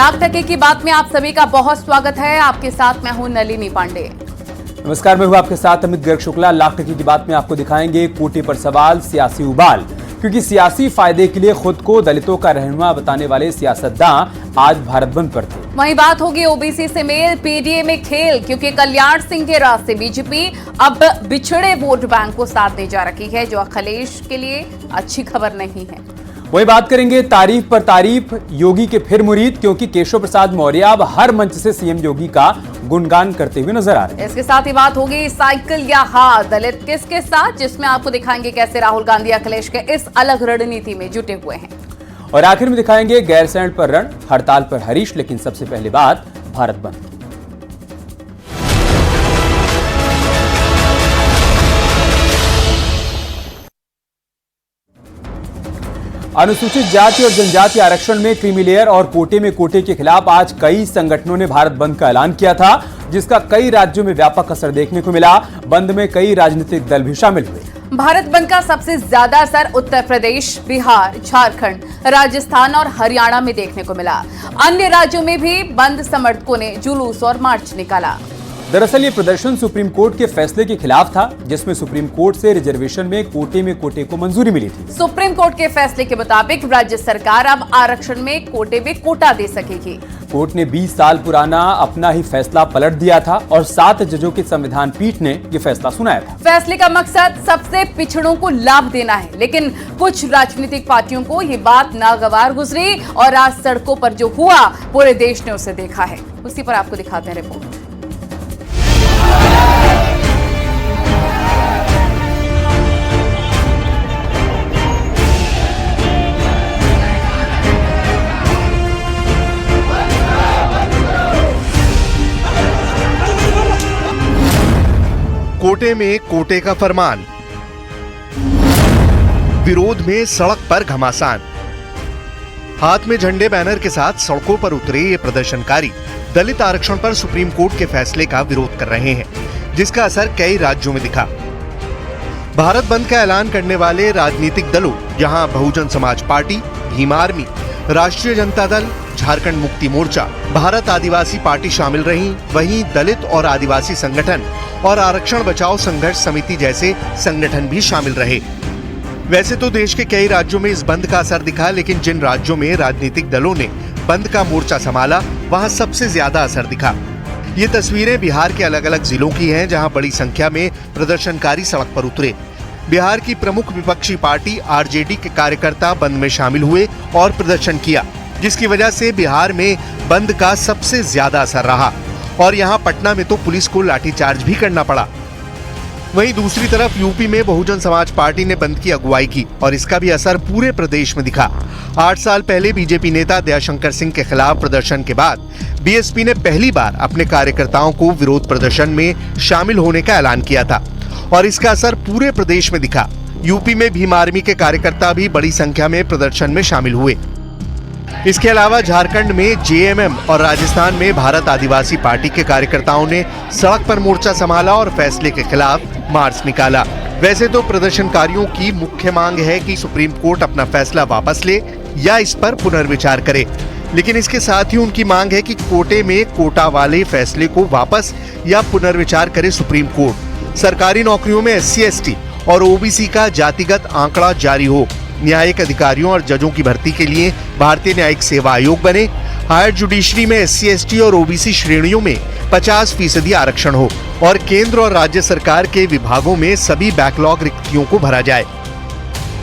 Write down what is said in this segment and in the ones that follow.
लाख टके की बात में आप सभी का बहुत स्वागत है। आपके साथ मैं हूं नलिनी पांडे। नमस्कार, मैं हूं आपके साथ अमित गर्ग शुक्ला। लाख टके की बात में आपको दिखाएंगे कोटे पर सवाल, सियासी उबाल, क्योंकि सियासी फायदे के लिए खुद को दलितों का रहनुमा बताने वाले सियासतदान आज भारत बंद पर थे। वहीं बात होगी ओबीसी से मेल, पीडीए में खेल, क्योंकि कल्याण सिंह के रास्ते बीजेपी अब बिछड़े वोट बैंक को साथ दे जा रही है, जो अखिलेश के लिए अच्छी खबर नहीं है। वही बात करेंगे तारीफ पर तारीफ, योगी के फिर मुरीद, क्योंकि केशव प्रसाद मौर्य अब हर मंच से सीएम योगी का गुणगान करते हुए नजर आ रहे हैं। इसके साथ ही बात होगी साइकिल या हार, दलित किसके साथ, जिसमें आपको दिखाएंगे कैसे राहुल गांधी अखिलेश के इस अलग रणनीति में जुटे हुए हैं। और आखिर में दिखाएंगे गैरसैंण पर रण, हड़ताल पर हरीश, लेकिन सबसे पहले बात भारत बंद। अनुसूचित जाति और जनजाति आरक्षण में क्रीमी लेयर और कोटे में कोटे के खिलाफ आज कई संगठनों ने भारत बंद का ऐलान किया था, जिसका कई राज्यों में व्यापक असर देखने को मिला। बंद में कई राजनीतिक दल भी शामिल हुए। भारत बंद का सबसे ज्यादा असर उत्तर प्रदेश, बिहार, झारखंड, राजस्थान और हरियाणा में देखने को मिला। अन्य राज्यों में भी बंद समर्थकों ने जुलूस और मार्च निकाला। दरअसल ये प्रदर्शन सुप्रीम कोर्ट के फैसले के खिलाफ था, जिसमें सुप्रीम कोर्ट से रिजर्वेशन में कोटे को मंजूरी मिली थी। सुप्रीम कोर्ट के फैसले के मुताबिक राज्य सरकार अब आरक्षण में कोटा दे सकेगी। कोर्ट ने 20 साल पुराना अपना ही फैसला पलट दिया था और 7 जजों की संविधान पीठ ने ये फैसला सुनाया था। फैसले का मकसद सबसे पिछड़ों को लाभ देना है, लेकिन कुछ राजनीतिक पार्टियों को ये बात नागवार गुजरी और आज सड़कों पर जो हुआ पूरे देश ने उसे देखा है। उसी पर आपको दिखाते हैं रिपोर्ट। कोटे में कोटे का फरमान, विरोध में सड़क पर घमासान। हाथ में झंडे बैनर के साथ सड़कों पर उतरे ये प्रदर्शनकारी दलित आरक्षण पर सुप्रीम कोर्ट के फैसले का विरोध कर रहे हैं, जिसका असर कई राज्यों में दिखा। भारत बंद का ऐलान करने वाले राजनीतिक दलों, जहां बहुजन समाज पार्टी, भीम आर्मी, राष्ट्रीय जनता दल, झारखंड मुक्ति मोर्चा, भारत आदिवासी पार्टी शामिल रहीं, वहीं दलित और आदिवासी संगठन और आरक्षण बचाओ संघर्ष समिति जैसे संगठन भी शामिल रहे। वैसे तो देश के कई राज्यों में इस बंद का असर दिखा, लेकिन जिन राज्यों में राजनीतिक दलों ने बंद का मोर्चा संभाला, वहां सबसे ज्यादा असर दिखा। ये तस्वीरें बिहार के अलग अलग जिलों की हैं, जहां बड़ी संख्या में प्रदर्शनकारी सड़क पर उतरे। बिहार की प्रमुख विपक्षी पार्टी आरजेडी के कार्यकर्ता बंद में शामिल हुए और प्रदर्शन किया, जिसकी वजह से बिहार में बंद का सबसे ज्यादा असर रहा और यहाँ पटना में तो पुलिस को लाठीचार्ज भी करना पड़ा। वहीं दूसरी तरफ यूपी में बहुजन समाज पार्टी ने बंद की अगुवाई की और इसका भी असर पूरे प्रदेश में दिखा। 8 साल पहले बीजेपी नेता दयाशंकर सिंह के खिलाफ प्रदर्शन के बाद बीएसपी ने पहली बार अपने कार्यकर्ताओं को विरोध प्रदर्शन में शामिल होने का ऐलान किया था और इसका असर पूरे प्रदेश में दिखा। यूपी में भीम आर्मी के कार्यकर्ता भी बड़ी संख्या में प्रदर्शन में शामिल हुए। इसके अलावा झारखंड में जेएमएम और राजस्थान में भारत आदिवासी पार्टी के कार्यकर्ताओं ने सड़क पर मोर्चा संभाला और फैसले के खिलाफ मार्च निकाला। वैसे तो प्रदर्शनकारियों की मुख्य मांग है कि सुप्रीम कोर्ट अपना फैसला वापस ले या इस पर पुनर्विचार करे, लेकिन इसके साथ ही उनकी मांग है कि कोटे में कोटा वाले फैसले को वापस या पुनर्विचार करे सुप्रीम कोर्ट। सरकारी नौकरियों में SC/ST और ओबीसी का जातिगत आंकड़ा जारी हो, न्यायिक अधिकारियों और जजों की भर्ती के लिए भारतीय न्यायिक सेवा आयोग बने, हायर जुडिशरी में SC/ST और ओबीसी श्रेणियों में 50% आरक्षण हो और केंद्र और राज्य सरकार के विभागों में सभी बैकलॉग रिक्तियों को भरा जाए।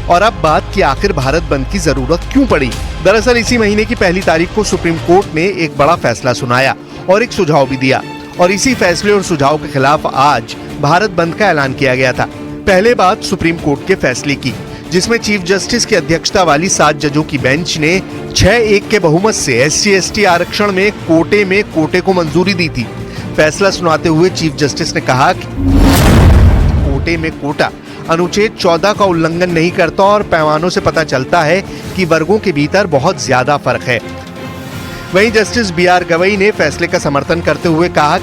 और अब बात कि आखिर भारत बंद की जरूरत क्यों पड़ी। दरअसल इसी महीने की 1 तारीख को सुप्रीम कोर्ट ने एक बड़ा फैसला सुनाया और एक सुझाव भी दिया, और इसी फैसले और सुझाव के खिलाफ आज भारत बंद का ऐलान किया गया था। पहले बात सुप्रीम कोर्ट के फैसले की, जिसमें चीफ जस्टिस की अध्यक्षता वाली 7 जजों की बेंच ने 6-1 के बहुमत से SC/ST आरक्षण में कोटे को मंजूरी दी थी। फैसला सुनाते हुए चीफ जस्टिस ने कहा कि कोटे में कोटा अनुच्छेद 14 का उल्लंघन नहीं करता और पैमानों से पता चलता है कि वर्गों के भीतर बहुत ज्यादा फर्क है। वहीं जस्टिस BR गवई ने फैसले का समर्थन करते हुए कहा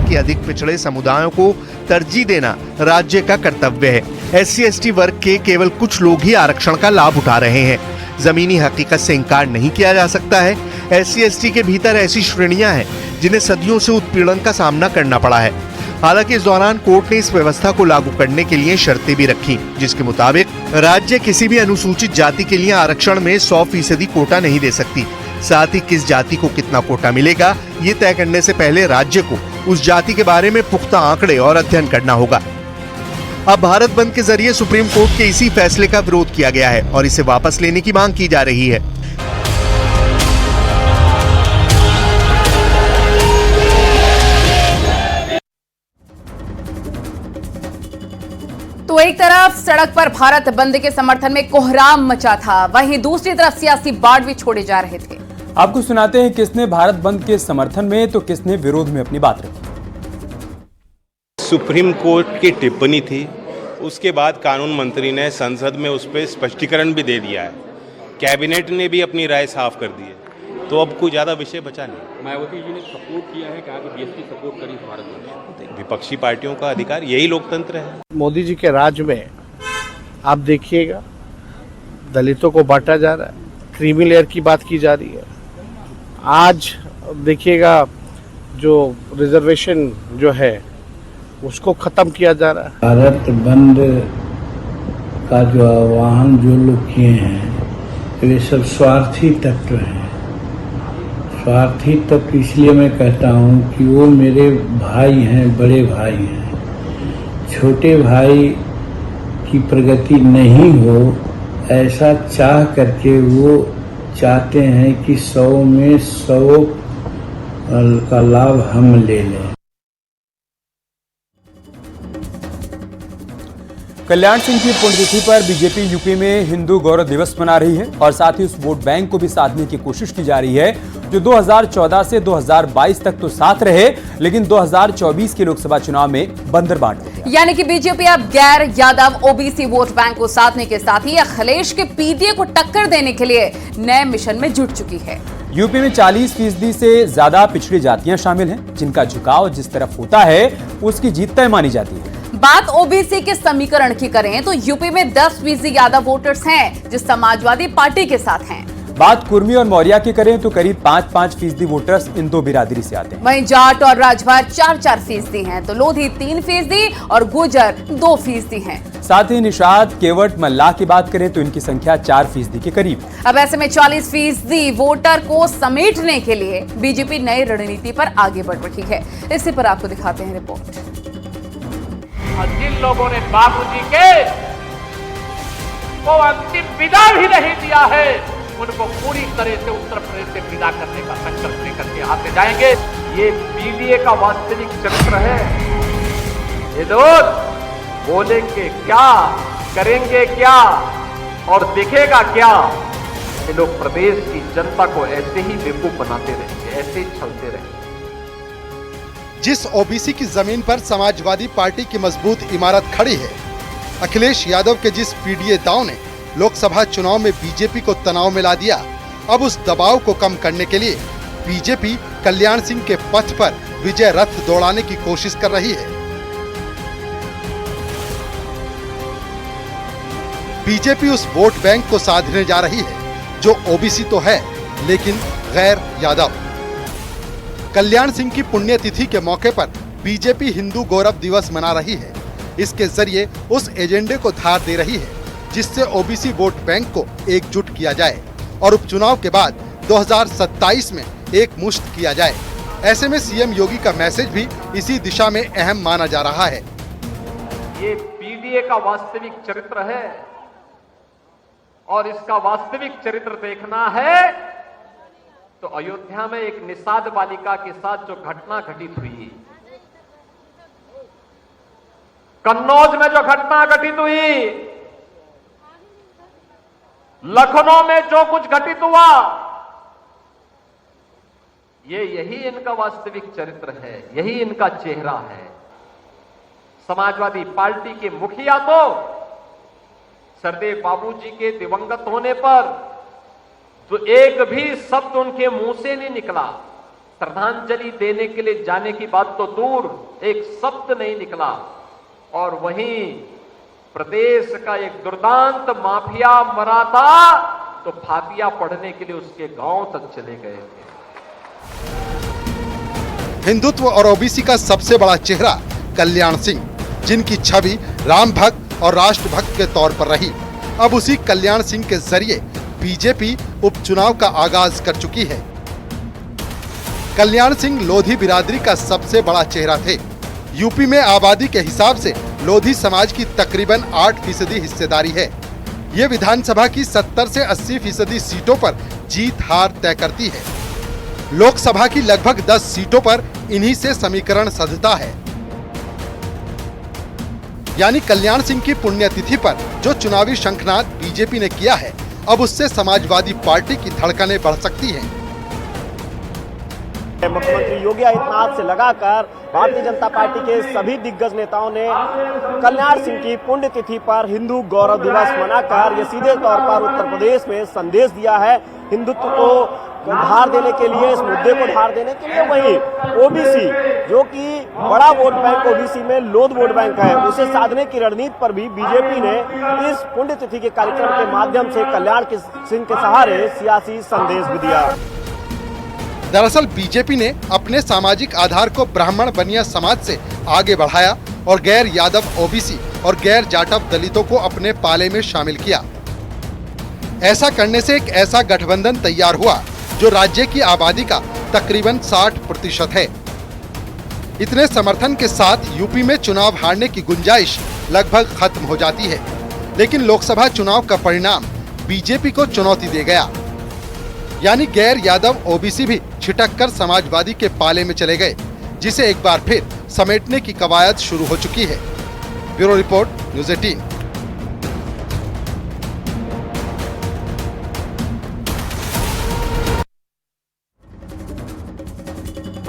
कि अधिक पिछड़े समुदायों को तरजीह देना राज्य का कर्तव्य है। SC/ST वर्ग के केवल कुछ लोग ही आरक्षण का लाभ उठा रहे हैं। जमीनी हकीकत से इनकार नहीं किया जा सकता है। SC/ST के भीतर ऐसी श्रेणियां हैं जिन्हें सदियों से उत्पीड़न का सामना करना पड़ा है। हालांकि इस दौरान कोर्ट ने इस व्यवस्था को लागू करने के लिए शर्तें भी रखी, जिसके मुताबिक राज्य किसी भी अनुसूचित जाति के लिए आरक्षण में 100% कोटा नहीं दे सकती। साथ ही किस जाति को कितना कोटा मिलेगा, ये तय करने से पहले राज्य को उस जाति के बारे में पुख्ता आंकड़े और अध्ययन करना होगा। अब भारत बंद के जरिए सुप्रीम कोर्ट के इसी फैसले का विरोध किया गया है और इसे वापस लेने की मांग की जा रही है। तो एक तरफ सड़क पर भारत बंद के समर्थन में कोहराम मचा था, वहीं दूसरी तरफ सियासी बाढ़ भी छोड़े जा रहे थे। आपको सुनाते हैं किसने भारत बंद के समर्थन में तो किसने विरोध में अपनी बात रखी। सुप्रीम कोर्ट की टिप्पणी थी, उसके बाद कानून मंत्री ने संसद में उस पर स्पष्टीकरण भी दे दिया है। कैबिनेट ने भी अपनी राय साफ कर दी है, तो अब कोई ज़्यादा विषय बचा नहीं। मायावती जी ने सपोर्ट किया है, कहा कि बीएसपी सपोर्ट करी भारत में। विपक्षी पार्टियों का अधिकार, यही लोकतंत्र है। मोदी जी के राज में आप देखिएगा दलितों को बांटा जा रहा है, क्रीमी लेयर की बात की जा रही है। आज देखिएगा जो रिजर्वेशन जो है उसको खत्म किया जा रहा है। भारत बंद का जो आह्वान जो लोग किए हैं वे सब स्वार्थी तत्व हैं। स्वार्थी तत्व इसलिए मैं कहता हूँ कि वो मेरे भाई हैं, बड़े भाई हैं। छोटे भाई की प्रगति नहीं हो ऐसा चाह करके वो चाहते हैं कि 100 में 100 का लाभ हम ले लें। कल्याण सिंह की पुण्यतिथि पर बीजेपी यूपी में हिंदू गौरव दिवस मना रही है और साथ ही उस वोट बैंक को भी साधने की कोशिश की जा रही है जो 2014 से 2022 तक तो साथ रहे, लेकिन 2024 के लोकसभा चुनाव में बंदर बांट हो गया। यानी कि बीजेपी अब गैर यादव ओबीसी वोट बैंक को साधने के साथ ही अखिलेश के पीडीए को टक्कर देने के लिए नए मिशन में जुट चुकी है। यूपी में 40% से ज्यादा पिछड़ी जातियां शामिल हैं, जिनका झुकाव जिस तरफ होता है उसकी जीत तय मानी जाती है। बात ओबीसी के समीकरण की करें तो यूपी में 10% यादव वोटर्स हैं जो समाजवादी पार्टी के साथ हैं। बात कुर्मी और मौर्या की करें तो करीब 5% वोटर्स इन दो बिरादरी से आते हैं। वहीं जाट और राजभर 4% हैं, तो लोधी 3% और गुर्जर 2% हैं। साथ ही निषाद, केवट, मल्लाह की बात करें तो इनकी संख्या 4% के करीब। अब ऐसे में 40% वोटर को समेटने के लिए बीजेपी नई रणनीति पर आगे बढ़ रही है। इसी पर आपको दिखाते हैं रिपोर्ट। जिन लोगों ने बाबूजी के को अंतिम विदा भी नहीं दिया है, उनको पूरी तरह से उत्तर प्रदेश से विदा करने का संकल्प लेकर के आते जाएंगे। ये पीडीए का वास्तविक चरित्र है। ये लोग बोलेंगे क्या, करेंगे क्या और दिखेगा क्या। ये लोग प्रदेश की जनता को ऐसे ही बेवकूफ बनाते रहेंगे, ऐसे ही छलते रहेंगे। जिस ओबीसी की जमीन पर समाजवादी पार्टी की मजबूत इमारत खड़ी है, अखिलेश यादव के जिस पीडीए दाव ने लोकसभा चुनाव में बीजेपी को तनाव में ला दिया, अब उस दबाव को कम करने के लिए बीजेपी कल्याण सिंह के पथ पर विजय रथ दौड़ाने की कोशिश कर रही है। बीजेपी उस वोट बैंक को साधने जा रही है जो ओबीसी तो है लेकिन गैर यादव। कल्याण सिंह की पुण्यतिथि के मौके पर बीजेपी हिंदू गौरव दिवस मना रही है। इसके जरिए उस एजेंडे को धार दे रही है जिससे ओबीसी वोट बैंक को एकजुट किया जाए और उपचुनाव के बाद 2027 में एक मुश्त किया जाए। ऐसे में सीएम योगी का मैसेज भी इसी दिशा में अहम माना जा रहा है। ये पीडीए का वास्तविक चरित्र है और इसका वास्तविक चरित्र देखना है तो अयोध्या में एक निषाद बालिका के साथ जो घटना घटित हुई, कन्नौज में जो घटना घटित हुई, लखनऊ में जो कुछ घटित हुआ, यही इनका वास्तविक चरित्र है, यही इनका चेहरा है। समाजवादी पार्टी के मुखिया तो सरदेव बाबूजी के दिवंगत होने पर तो एक भी शब्द उनके मुंह से नहीं निकला। श्रद्धांजलि देने के लिए जाने की बात तो दूर, एक शब्द नहीं निकला। और वहीं प्रदेश का एक दुर्दांत माफिया मराठा तो फातिया पढ़ने के लिए उसके गांव तक चले गए थे। हिंदुत्व और ओबीसी का सबसे बड़ा चेहरा कल्याण सिंह, जिनकी छवि राम भक्त और राष्ट्रभक्त के तौर पर रही, अब उसी कल्याण सिंह के जरिए बीजेपी उपचुनाव का आगाज कर चुकी है। कल्याण सिंह लोधी बिरादरी का सबसे बड़ा चेहरा थे। यूपी में आबादी के हिसाब से लोधी समाज की तकरीबन 8% हिस्सेदारी है। ये विधानसभा की 70 से 80% सीटों पर जीत हार तय करती है। लोकसभा की लगभग 10 सीटों पर इन्हीं से समीकरण सधता है। यानी कल्याण सिंह की पुण्यतिथि पर जो चुनावी शंखनाद बीजेपी ने किया है, अब उससे समाजवादी पार्टी की धड़कनें बढ़ सकती हैं। मुख्यमंत्री योगी आदित्यनाथ से लगाकर भारतीय जनता पार्टी के सभी दिग्गज नेताओं ने कल्याण सिंह की पुण्यतिथि पर हिंदू गौरव दिवस मनाकर ये सीधे तौर पर उत्तर प्रदेश में संदेश दिया है। हिंदुत्व को धार देने के लिए, इस मुद्दे को धार देने के लिए, वहीं ओबीसी जो कि बड़ा वोट बैंक ओबीसी में लोध वोट बैंक है, उसे साधने की रणनीति पर भी बीजेपी ने इस पुण्यतिथि के कार्यक्रम के माध्यम से कल्याण सिंह के सहारे सियासी संदेश भी दिया। दरअसल बीजेपी ने अपने सामाजिक आधार को ब्राह्मण बनिया समाज से आगे बढ़ाया और गैर यादव ओबीसी और गैर जाटव दलितों को अपने पाले में शामिल किया। ऐसा करने से एक ऐसा गठबंधन तैयार हुआ जो राज्य की आबादी का तकरीबन 60% है। इतने समर्थन के साथ यूपी में चुनाव हारने की गुंजाइश लगभग खत्म हो जाती है। लेकिन लोकसभा चुनाव का परिणाम बीजेपी को चुनौती दे गया। यानी गैर यादव ओबीसी भी छिटककर समाजवादी के पाले में चले गए, जिसे एक बार फिर समेटने की कवायद शुरू हो चुकी है। Bureau report, news 18।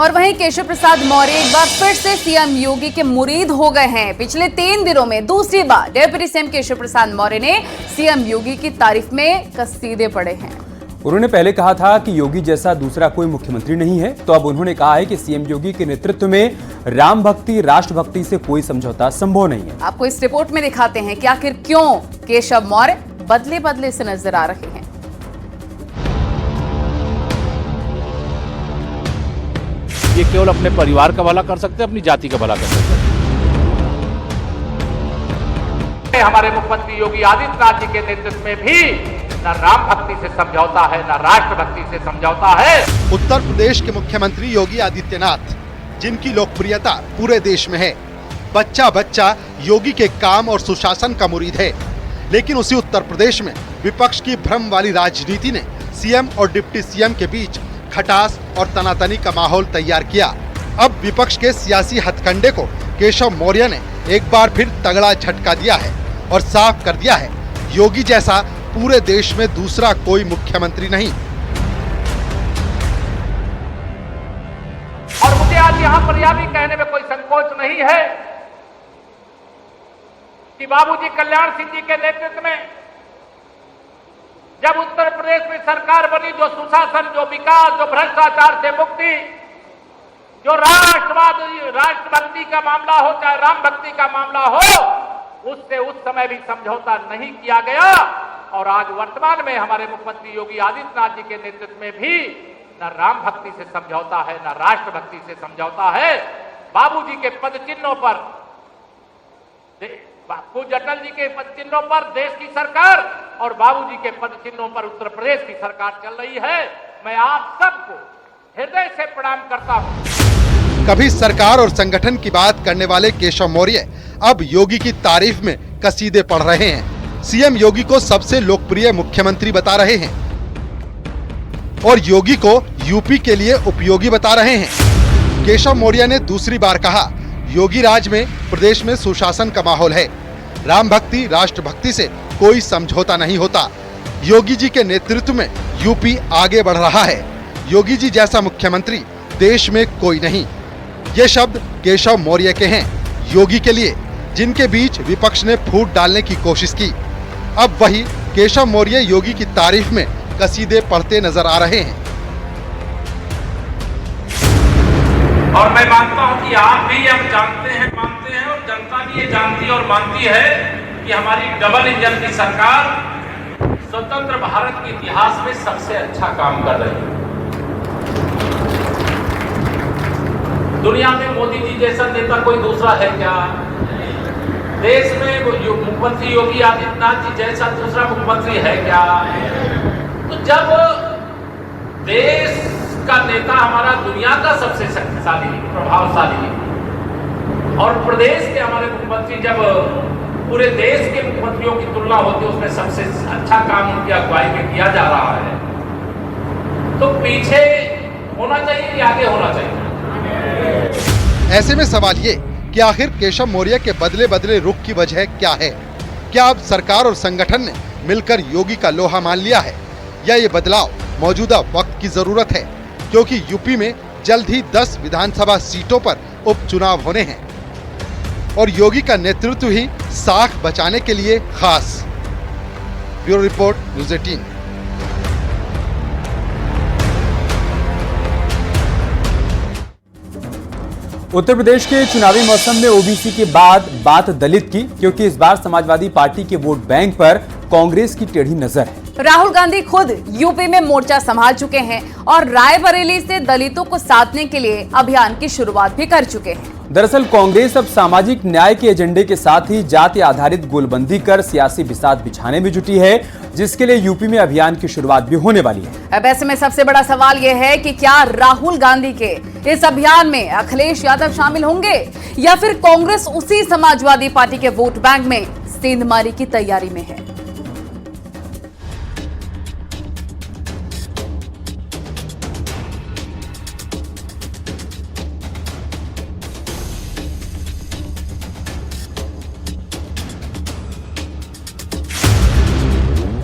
और वहीं केशव प्रसाद मौर्य एक बार फिर से सीएम योगी के मुरीद हो गए हैं। पिछले 3 दिनों में दूसरी बार डेप्यूटी सीएम केशव प्रसाद मौर्य ने सीएम योगी की तारीफ में कसीदे पढ़े हैं। उन्होंने पहले कहा था कि योगी जैसा दूसरा कोई मुख्यमंत्री नहीं है, तो अब उन्होंने कहा है कि सीएम योगी के नेतृत्व में राम भक्ति, राष्ट्रभक्ति से कोई समझौता संभव नहीं है। आपको इस रिपोर्ट में दिखाते हैं कि आखिर क्यों केशव मौर्य बदले बदले से नजर आ रहे हैं। ये केवल अपने परिवार का भला कर सकते हैं, अपनी जाति का भला कर सकते हैं। हमारे मुख्यमंत्री योगी आदित्यनाथ जी के नेतृत्व में भी न राम भक्ति से समझौता है, न राष्ट्रभक्ति से समझौता है। उत्तर प्रदेश के मुख्यमंत्री योगी आदित्यनाथ, जिनकी लोकप्रियता पूरे देश में है, बच्चा बच्चा योगी के काम और सुशासन का मुरीद है। लेकिन उसी उत्तर प्रदेश में विपक्ष की भ्रम वाली राजनीति ने सीएम और डिप्टी सीएम के बीच खटास और तनातनी का माहौल तैयार किया। अब विपक्ष के सियासी हथकंडे को केशव मौर्य ने एक बार फिर तगड़ा झटका दिया है और साफ कर दिया है, योगी जैसा पूरे देश में दूसरा कोई मुख्यमंत्री नहीं। और मुझे आज यहाँ पर यह भी कहने में कोई संकोच नहीं है कि बाबूजी कल्याण सिंह जी के नेतृत्व में जब उत्तर प्रदेश में सरकार बनी, जो सुशासन, जो विकास, जो भ्रष्टाचार से मुक्ति, जो राष्ट्रवाद, राष्ट्रभक्ति का मामला हो चाहे राम भक्ति का मामला हो, उससे उस समय भी समझौता नहीं किया गया। और आज वर्तमान में हमारे मुख्यमंत्री योगी आदित्यनाथ जी के नेतृत्व में भी न राम भक्ति से समझौता है, न राष्ट्रभक्ति से समझौता है। बाबूजी के पद चिन्हों पर, पूज्य अटल जी के पद चिन्हों पर देश की सरकार और बाबूजी के पद चिन्हों पर उत्तर प्रदेश की सरकार चल रही है। मैं आप सबको हृदय से प्रणाम करता हूं। कभी सरकार और संगठन की बात करने वाले केशव मौर्य अब योगी की तारीफ में कसीदे पढ़ रहे हैं। सीएम योगी को सबसे लोकप्रिय मुख्यमंत्री बता रहे हैं और योगी को यूपी के लिए उपयोगी बता रहे हैं। केशव मौर्य ने दूसरी बार कहा, योगी राज में प्रदेश में सुशासन का माहौल है, राम भक्ति, राष्ट्रभक्ति से कोई समझौता नहीं होता। योगी जी के नेतृत्व में यूपी आगे बढ़ रहा है। योगी जी जैसा मुख्यमंत्री देश में कोई नहीं। ये शब्द केशव मौर्य के हैं, योगी के लिए, जिनके बीच विपक्ष ने फूट डालने की कोशिश की। अब वही केशव मौर्य योगी की तारीफ में कसीदे पढ़ते नजर आ रहे हैं। और मैं मानता हूं कि आप भी अब जानते हैं, मानते हैं और जनता भी ये जानती और मानती है कि हमारी डबल इंजन की सरकार स्वतंत्र भारत के इतिहास में सबसे अच्छा काम कर रही है। दुनिया में मोदी जी जैसा नेता कोई दूसरा है क्या? देश में मुख्यमंत्री योगी आदित्यनाथ जी जैसा दूसरा मुख्यमंत्री है क्या? तो जब देश का नेता हमारा दुनिया का सबसे शक्तिशाली प्रभावशाली और प्रदेश के हमारे मुख्यमंत्री जब पूरे देश के मुख्यमंत्रियों की तुलना होती है उसमें सबसे अच्छा काम उनकी अगुवाई में किया जा रहा है, तो पीछे होना चाहिए कि आगे होना चाहिए? ऐसे में सवाल ये कि आखिर केशव मौर्य के बदले बदले रुख की वजह क्या है? क्या अब सरकार और संगठन ने मिलकर योगी का लोहा मान लिया है, या ये बदलाव मौजूदा वक्त की जरूरत है? क्योंकि यूपी में जल्द ही 10 विधानसभा सीटों पर उपचुनाव होने हैं और योगी का नेतृत्व ही साख बचाने के लिए खास। Bureau report, news 18। Uttar Pradesh के चुनावी मौसम में ओबीसी के बाद बात दलित की, क्योंकि इस बार समाजवादी पार्टी के वोट बैंक पर कांग्रेस की टेढ़ी नजर है। राहुल गांधी खुद यूपी में मोर्चा संभाल चुके हैं और रायबरेली से दलितों को साधने के लिए अभियान की शुरुआत भी कर चुके हैं। दरअसल कांग्रेस अब सामाजिक न्याय के एजेंडे के साथ ही जाति आधारित गोलबंदी कर सियासी बिसात बिछाने में जुटी है, जिसके लिए यूपी में अभियान की शुरुआत भी होने वाली है। अब ऐसे में सबसे बड़ा सवाल यह है कि क्या राहुल गांधी के इस अभियान में अखिलेश यादव शामिल होंगे या फिर कांग्रेस उसी समाजवादी पार्टी के वोट बैंक में सेंधमारी की तैयारी में है।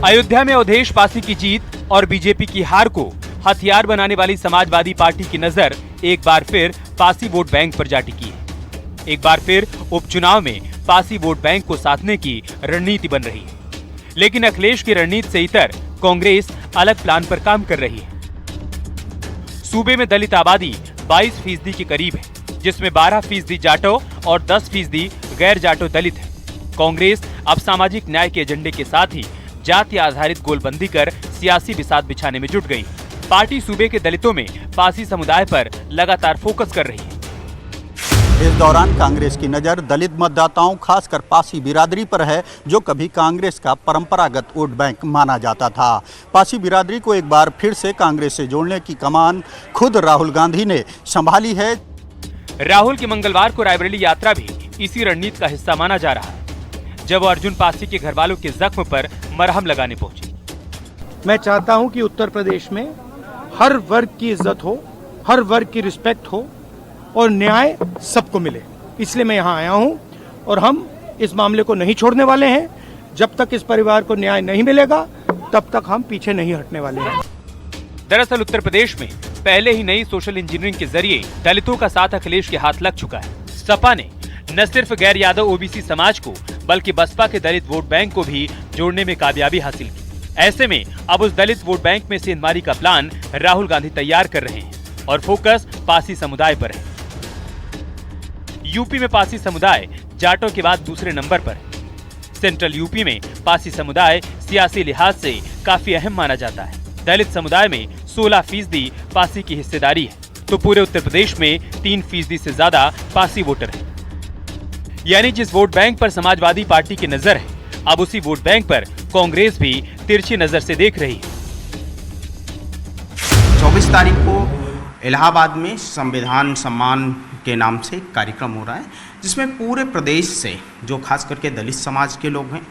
अयोध्या में अवधेश पासी की जीत और बीजेपी की हार को हथियार बनाने वाली समाजवादी पार्टी की नजर एक बार फिर पासी वोट बैंक पर जा टिकी है। एक बार फिर उपचुनाव में पासी वोट बैंक को साधने की रणनीति बन रही है, लेकिन अखिलेश की रणनीति से इतर कांग्रेस अलग प्लान पर काम कर रही है। सूबे में दलित आबादी 22% के करीब है, जिसमें 12% जाटो और 10% गैर जाटो दलित है। कांग्रेस अब सामाजिक न्याय के एजेंडे के साथ ही जाति आधारित गोलबंदी कर सियासी बिसात बिछाने में जुट गई। पार्टी सूबे के दलितों में पासी समुदाय पर लगातार फोकस कर रही है। इस दौरान कांग्रेस की नजर दलित मतदाताओं खासकर पासी बिरादरी पर है, जो कभी कांग्रेस का परंपरागत वोट बैंक माना जाता था। पासी बिरादरी को एक बार फिर से कांग्रेस से जोड़ने की कमान खुद राहुल गांधी ने संभाली है। राहुल की मंगलवार को रायबरेली यात्रा भी इसी रणनीति का हिस्सा माना जा रहा है, जब वो अर्जुन पासी के घर वालों के जख्म पर मरहम लगाने पहुंचे। मैं चाहता हूं कि उत्तर प्रदेश में हर वर्ग की इज्जत हो, हर वर्ग की रिस्पेक्ट हो और न्याय सबको मिले, इसलिए मैं यहां आया हूं और हम इस मामले को नहीं छोड़ने वाले हैं। जब तक इस परिवार को न्याय नहीं मिलेगा तब तक हम पीछे नहीं हटने वाले हैं। दरअसल उत्तर प्रदेश में पहले ही नई सोशल इंजीनियरिंग के जरिए दलितों का साथ अखिलेश के हाथ लग चुका है। सपा ने न सिर्फ गैर यादव ओबीसी समाज को बल्कि बसपा के दलित वोट बैंक को भी जोड़ने में कामयाबी हासिल की। ऐसे में अब उस दलित वोट बैंक में सेंधमारी का प्लान राहुल गांधी तैयार कर रहे हैं और फोकस पासी समुदाय पर है। यूपी में पासी समुदाय जाटों के बाद दूसरे नंबर पर है। सेंट्रल यूपी में पासी समुदाय सियासी लिहाज से काफी अहम माना जाता है। दलित समुदाय में 16% पासी की हिस्सेदारी है, तो पूरे उत्तर प्रदेश में 3% से ज्यादा पासी वोटर हैं। यानी जिस वोट बैंक पर समाजवादी पार्टी की नजर है, अब उसी वोट बैंक पर कांग्रेस भी तिरछी नजर से देख रही है। 24 तारीख को इलाहाबाद में संविधान सम्मान के नाम से एक कार्यक्रम हो रहा है, जिसमें पूरे प्रदेश से जो खास करके दलित समाज के लोग हैं,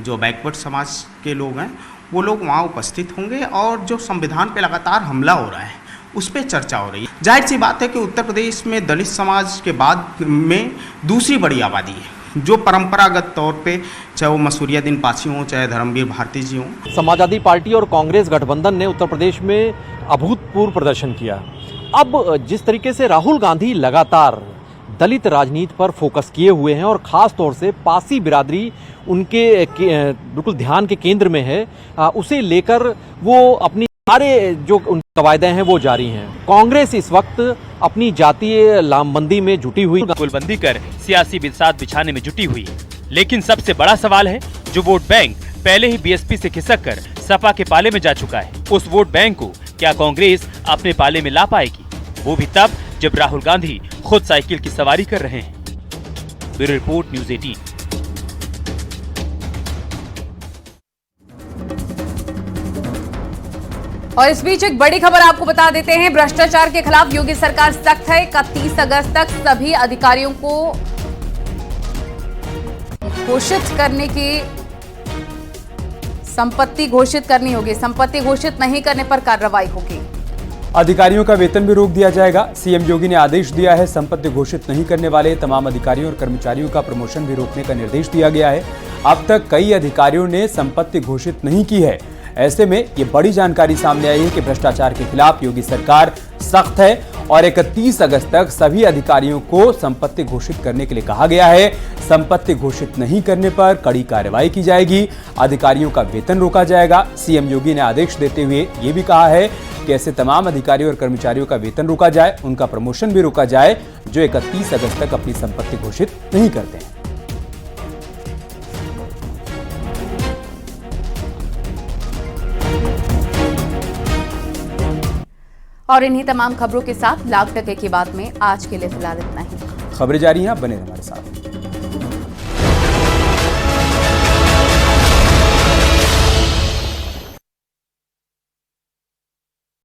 जो बैकवर्ड समाज के लोग हैं, वो लोग वहाँ उपस्थित होंगे और जो संविधान पे लगातार हमला हो रहा है उस पर चर्चा हो रही है। जाहिर सी बात है कि उत्तर प्रदेश में दलित समाज के बाद में दूसरी बड़ी आबादी है, जो परंपरागत तौर पे चाहे वो मसूरियादीन पासी हों, चाहे धर्मवीर भारती जी हों। समाजवादी पार्टी और कांग्रेस गठबंधन ने उत्तर प्रदेश में अभूतपूर्व प्रदर्शन किया। अब जिस तरीके से राहुल गांधी लगातार दलित राजनीति पर फोकस किए हुए हैं और ख़ास तौर से पासी बिरादरी उनके बिल्कुल ध्यान के केंद्र में है, उसे लेकर वो अपनी सारे जो उनके कवायदे हैं वो जारी हैं। कांग्रेस इस वक्त अपनी जातीय लामबंदी में जुटी हुई, गोलबंदी कर सियासी बिसात बिछाने में जुटी हुई है। लेकिन सबसे बड़ा सवाल है, जो वोट बैंक पहले ही बीएसपी से खिसक कर सपा के पाले में जा चुका है। उस वोट बैंक को क्या कांग्रेस अपने पाले में ला पाएगी? वो भी तब जब राहुल गांधी खुद साइकिल की सवारी कर रहे हैं। Bureau report, news 18। और इस बीच एक बड़ी खबर आपको बता देते हैं। भ्रष्टाचार के खिलाफ योगी सरकार सख्त है। 31 अगस्त तक सभी अधिकारियों को घोषित करने की संपत्ति घोषित करनी होगी। संपत्ति घोषित नहीं करने पर कार्रवाई होगी। अधिकारियों का वेतन भी रोक दिया जाएगा। सीएम योगी ने आदेश दिया है, संपत्ति घोषित नहीं करने वाले तमाम अधिकारियों और कर्मचारियों का प्रमोशन भी रोकने का निर्देश दिया गया है। अब तक कई अधिकारियों ने संपत्ति घोषित नहीं की है। ऐसे में ये बड़ी जानकारी सामने आई है कि भ्रष्टाचार के खिलाफ योगी सरकार सख्त है और 31 अगस्त तक सभी अधिकारियों को संपत्ति घोषित करने के लिए कहा गया है। संपत्ति घोषित नहीं करने पर कड़ी कार्रवाई की जाएगी। अधिकारियों का वेतन रोका जाएगा। सीएम योगी ने आदेश देते हुए ये भी कहा है कि ऐसे तमाम अधिकारियों और कर्मचारियों का वेतन रोका जाए, उनका प्रमोशन भी रोका जाए जो 31 अगस्त तक अपनी संपत्ति घोषित नहीं करते हैं। और इन्हीं तमाम खबरों के साथ लाख टके की बात में आज के लिए फिलहाल इतना ही। खबरें जारी हैं, आप बने रहें हमारे साथ।